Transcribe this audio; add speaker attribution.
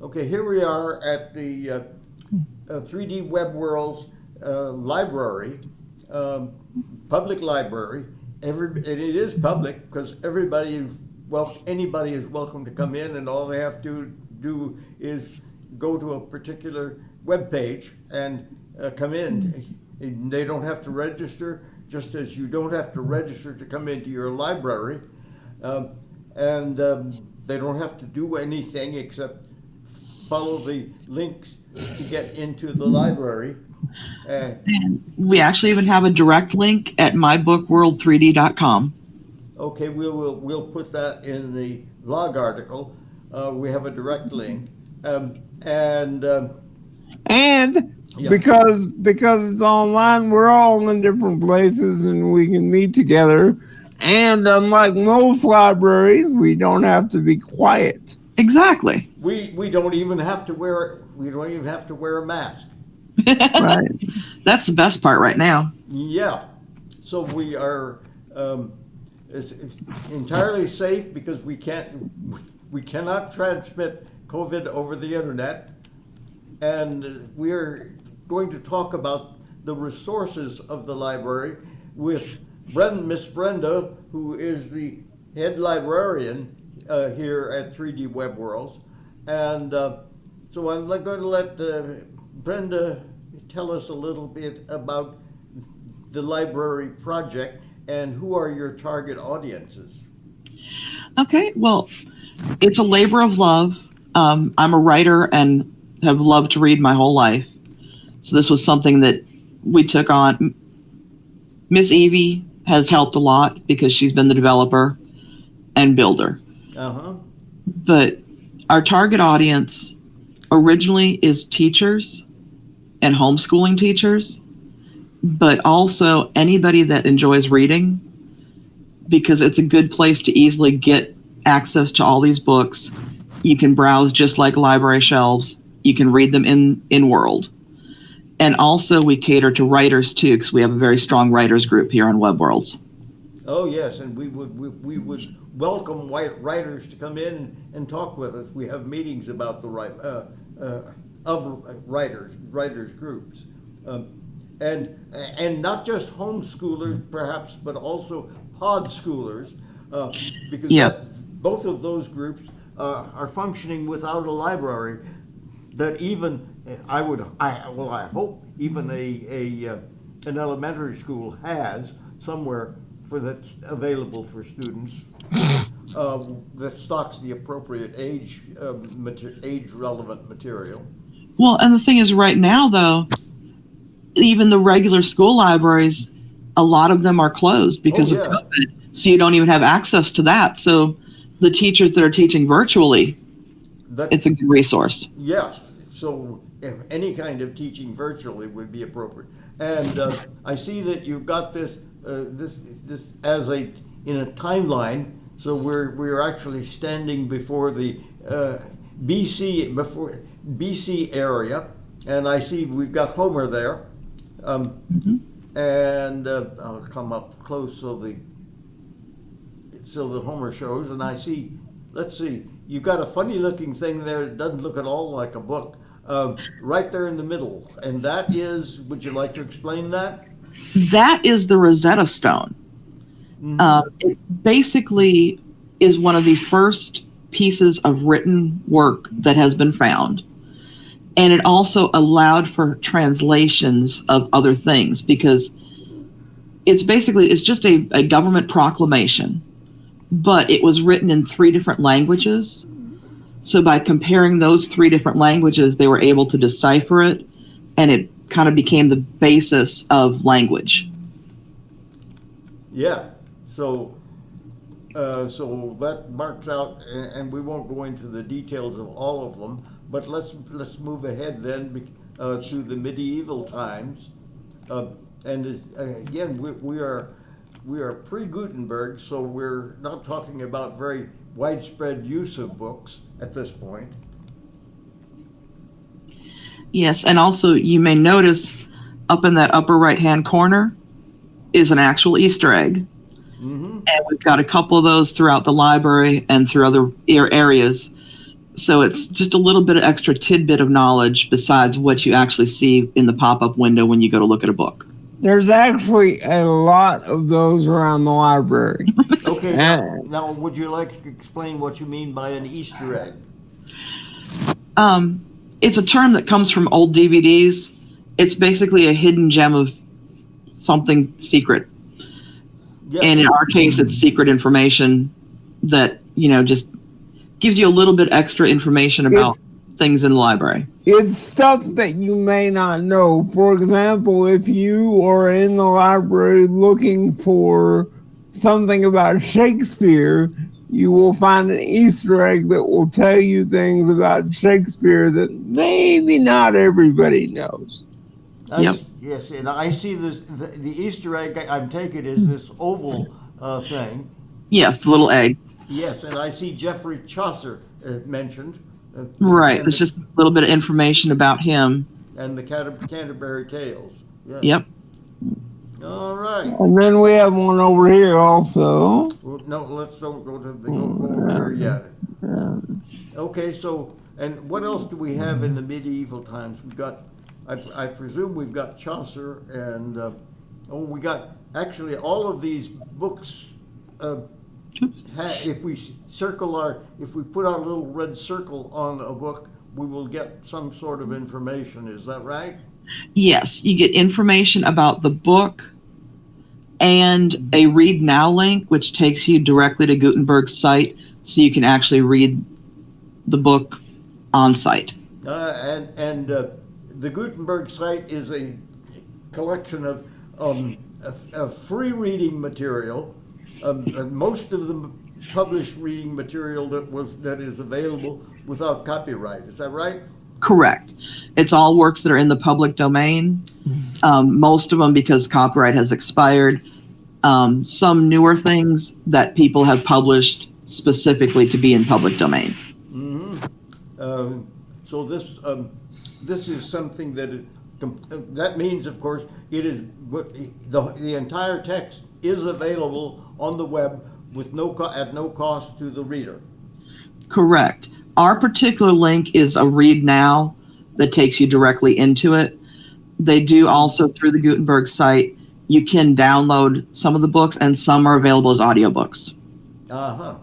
Speaker 1: Okay, here we are at the 3DWebWorldz library, public library. And it is public because anybody is welcome to come in, and all they have to do is go to a particular web page and come in. They don't have to register, just as you don't have to register to come into your library. They don't have to do anything except follow the links to get into the library.
Speaker 2: And we actually even have a direct link at mybookworld3d.com.
Speaker 1: Okay, we'll put that in the blog article. We have a direct link,
Speaker 3: Yeah. Because it's online, we're all in different places and we can meet together. And unlike most libraries, we don't have to be quiet.
Speaker 2: Exactly.
Speaker 1: We don't even have to wear a mask.
Speaker 3: Right.
Speaker 2: That's the best part right now.
Speaker 1: Yeah. So we are it's entirely safe because we cannot transmit COVID over the internet, and we're going to talk about the resources of the library with Miss Brenda, who is the head librarian here at 3DWebWorldz. And so I'm going to let Brenda tell us a little bit about the library project and who are your target audiences.
Speaker 2: Okay, well, it's a labor of love. I'm a writer and have loved to read my whole life. So this was something that we took on. Miss Evie has helped a lot because she's been the developer and builder.
Speaker 1: Uh-huh.
Speaker 2: But our target audience originally is teachers and homeschooling teachers, but also anybody that enjoys reading, because it's a good place to easily get access to all these books. You can browse just like library shelves. You can read them in World. And also we cater to writers too, because we have a very strong writers group here on WebWorldz.
Speaker 1: Oh yes, and we would welcome writers to come in and talk with us. We have meetings about the writers groups, and not just homeschoolers perhaps, but also pod schoolers, because
Speaker 2: yes,
Speaker 1: both of those groups are functioning without a library. That even I hope even an elementary school has somewhere that's available for students that stocks the appropriate age relevant material.
Speaker 2: Well, and the thing is, right now though, even the regular school libraries, a lot of them are closed because of COVID. So you don't even have access to that. So the teachers that are teaching virtually, it's a good resource.
Speaker 1: Yes. So if any kind of teaching virtually would be appropriate. And I see that you've got this as in a timeline. So we're actually standing before the BC area, and I see we've got Homer there. And I'll come up close so the Homer shows, and I see. Let's see. You've got a funny looking thing there. It doesn't look at all like a book. Right there in the middle, and that is. Would you like to explain that?
Speaker 2: That is the Rosetta Stone. Mm-hmm. It basically is one of the first pieces of written work that has been found. And it also allowed for translations of other things, because it's just a government proclamation, but it was written in 3 different languages. So by comparing those 3 different languages, they were able to decipher it, and it kind of became the basis of language.
Speaker 1: Yeah. So that marks out, and we won't go into the details of all of them, but let's move ahead then to the medieval times, and again we are pre-Gutenberg, so we're not talking about very widespread use of books at this point.
Speaker 2: Yes, and also you may notice up in that upper right-hand corner is an actual Easter egg. Mm-hmm. And we've got a couple of those throughout the library and through other areas. So it's just a little bit of extra tidbit of knowledge besides what you actually see in the pop-up window when you go to look at a book.
Speaker 3: There's actually a lot of those around the library.
Speaker 1: Okay, now would you like to explain what you mean by an Easter egg?
Speaker 2: It's a term that comes from old DVDs. It's basically a hidden gem of something secret.
Speaker 1: Yes.
Speaker 2: And in our case, it's secret information that, just gives you a little bit extra information about things in the library.
Speaker 3: It's stuff that you may not know. For example, if you are in the library looking for something about Shakespeare, you will find an Easter egg that will tell you things about Shakespeare that maybe not everybody knows.
Speaker 2: Yep.
Speaker 1: Yes, and I see this. The Easter egg I'm taking is this oval thing.
Speaker 2: Yes, the little egg.
Speaker 1: Yes, and I see Geoffrey Chaucer mentioned.
Speaker 2: Right. There's just a little bit of information about him.
Speaker 1: And the Canterbury Tales. Yeah.
Speaker 2: Yep.
Speaker 1: All right.
Speaker 3: And then we have one over here also.
Speaker 1: Well, no, let's don't go over here yet. Okay, so, and what else do we have in the medieval times? We've got, I presume we've got Chaucer and, we got, actually, all of these books, if we if we put our little red circle on a book, we will get some sort of information. Is that right?
Speaker 2: Yes, you get information about the book and a Read Now link, which takes you directly to Gutenberg's site, so you can actually read the book on site.
Speaker 1: And the Gutenberg site is a collection of free reading material. Most of the published reading material that is available without copyright. Is that right?
Speaker 2: Correct. It's all works that are in the public domain. Most of them because copyright has expired. Some newer things that people have published specifically to be in public domain.
Speaker 1: Mm-hmm. So this is something that means, of course, it is the entire text is available on the web with at no cost to the reader.
Speaker 2: Correct. Our particular link is a Read Now that takes you directly into it. They do also, through the Gutenberg site, you can download some of the books, and some are available as audiobooks.
Speaker 1: Uh-huh.